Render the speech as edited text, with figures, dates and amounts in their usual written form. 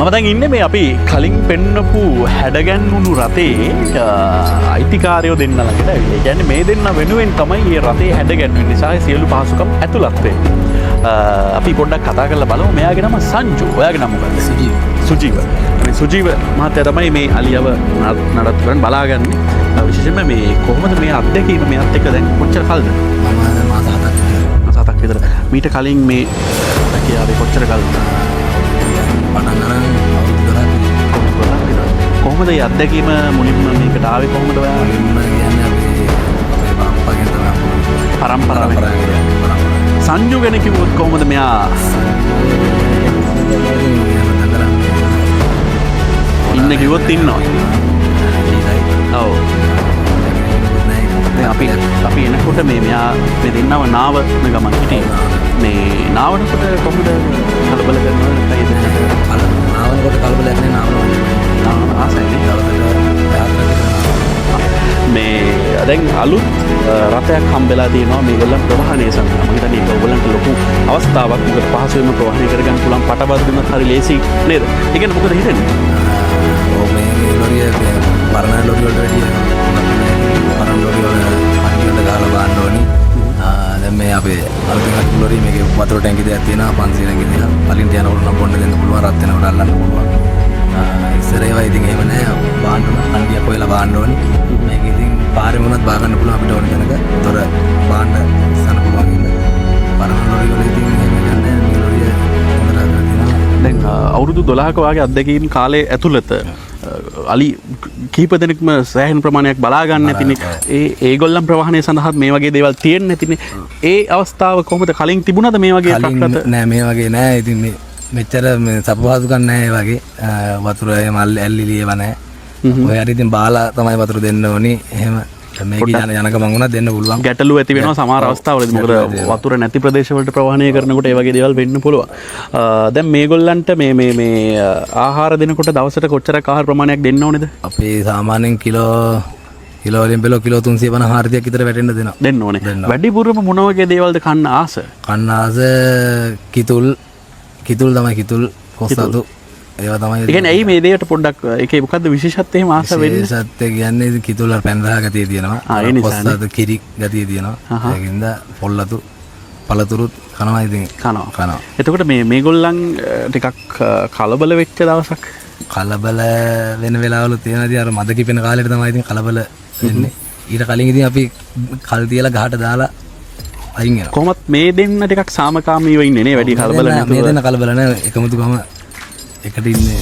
මම දැන් ඉන්නේ මේ අපි කලින් පෙන්නපු හැඩගැන්වුණු රතේ අයිතිකාරයෝ දෙන්න ළඟට ඇවිල්ලා. ඒ කියන්නේ මේ දෙන්න වෙනුවෙන් තමයි මේ රතේ හැඩගැන්වෙන්නේ. නිසා සියලු පහසුකම් ඇතුළත් වෙන්නේ. අපි පොඩ්ඩක් කතා කරලා බලමු. මෙයාගේ නම සංජු. ඔයාගේ නම මොකක්ද? සුජීව. සුජීව. මේ සුජීව මහත්තයා තමයි මේ අලියව නඩත්තු කරන්න බලාගන්නේ. විශේෂයෙන්ම මේ කොහොමද මේ අත්දැකීම මේත් එක්ක දැන් කොච්චර කල්ද? මම මාස 7ක් විතර. මීට කලින් මේ රැකියාවේ කොච්චර කල්ද? පටන් ගන්න අවුරුදු 12ක් විතර. කොහොමද මේ අත්දැකීම මුලින්ම මේකට ආවේ කොහොමද ඔයා? කියන්නේ අපේ බාප්පාගෙන් තමයි පරම්පරාවෙන්. සංජු ගැන කිව්වොත් කොහොමද මෙයා ඉන්න කිව්වොත් ඉන්නවා. ඔව්. දැන් අපි එනකොට මෙයා මේ දෙන්නව නාව ගමන් හිටියේ. මේ නාවනකොට කොහොමද කලබල කරනවද කයිද? නාවනකොට කලබලයක් නෑ නාවන ආසයි මේ දැන් අලුත් රථයක් හම්බෙලා තියෙනවා මේගොල්ලන් ප්‍රවාහනය සඳහා. මම හිතන්නේ ඒක ඔයගොල්ලන්ට ලොකු අවස්ථාවක්. මොකද පහසුවෙන්ම ප්‍රවාහනය කරගන්න පුළුවන් පටබද්දුනත් හරි ලේසි නේද? ඒ කියන්නේ මොකද හිතන්නේ? මේ ලොරිය පරණ ලොරිය වලට වැඩිය පරණ ලොරිය වල අනිත් ගාලා බාන්න ඕනි. දැන් මේ අපේ අලුතෙන් ලොරිය මේකේ වතුර ටැංකි දෙකක් තියෙනවා 500 ටැංකි දෙකක්. පලින්ට යනකොට නම් බොන්න දෙන්න පුළුවන් රත් වෙනකොට අල්ලන්න පුළුවන්. ඉස්සර ඒවා ඉතින් එහෙම නෑ. බාන්න උන අන්දියක් හොයලා බාන්න ඕනි. මේක ඉතින් පාරේ වුණත් බා ගන්න පුළුවන් අපිට ඕන කෙනක. තොර බාන්න ඉස්සන පුළුවන් ඉන්න. පරණ ලොරිය වල ඉතින් එහෙම නෑ. මේ ලොරිය හොඳට හදලා තියෙනවා. දැන් අවුරුදු 12ක වගේ අත්දැකීම් කාලේ ඇතුළත අලි කීප දෙනෙක්ම සෑහෙන ප්‍රමාණයක් බලා ගන්න ඇතිනේ. ඒගොල්ලන් ප්‍රවාහනය සඳහා මේ වගේ දේවල් තියෙන්න ඇතිනේ. ඒ අවස්ථාව කොහොමද කලින් තිබුණාද මේ වගේ කලින් නෑ මේ වගේ නෑ. ඉතින් මේ මෙච්චර සපුහසුකම් නෑ ඒ වගේ. වතුර එහෙම ඇල්ලිලියව නෑ. ඔය හරි ඉතින් බාලා තමයි වතුර දෙන්න ඕනි. එහෙම මේක යන ගමන් වුණා දෙන්න පුළුවන්. ගැටලු ඇති වෙනවා සමහර අවස්ථාවලදී. මොකද වතුර නැති ප්‍රදේශවලට ප්‍රවාහනය කරනකොට ඒ වගේ දේවල් වෙන්න පුළුවන්. දැන් මේගොල්ලන්ට මේ ආහාර දෙනකොට දවසට කොච්චරක් ආහාර ප්‍රමාණයක් දෙන්න ඕනේද? අපි සාමාන්‍යයෙන් කිලෝ වලින් බෙලෝ කිලෝ 350 විතර වැටෙන්න දෙනවා. දෙන්න ඕනේ. වැඩිපුරම මොන වගේ දේවල්ද කන්න ආස? කන්න ආස කිතුල් තමයි කිතුල් කොස්සතු ඒවා තමයි. ඒ කියන්නේ ඇයි මේ දේට පොඩ්ඩක් ඒකේ මොකද්ද විශේෂත්වය එහෙම ආස වෙන්නේ? විශේෂත්වය කියන්නේ කිතුල් වල පැන් රහ ගතිය තියෙනවා. කොස්සතු කිරි ගතිය තියෙනවා. ඒකින්ද පොල්ලතු පළතුරුත් කනවා ඉතින් කනවා. එතකොට මේගොල්ලන් ටිකක් කලබල වෙච්ච දවසක් කලබල වෙන වෙලාවලු තියෙනදී අර මද කිපෙන කාලෙට තමයි ඉතින් කලබල වෙන්නේ. ඊට කලින් ඉතින් අපි කල් තියලා ගහට දාලා අයින් වෙනවා. කොහොමත් මේ දෙන්න ටිකක් සාමකාමීව ඉන්නේ නේ වැඩි කලබල නැතුව. මේ දෙන්න කලබල නැහැ. එකමුතුකම එකට ඉන්නේ.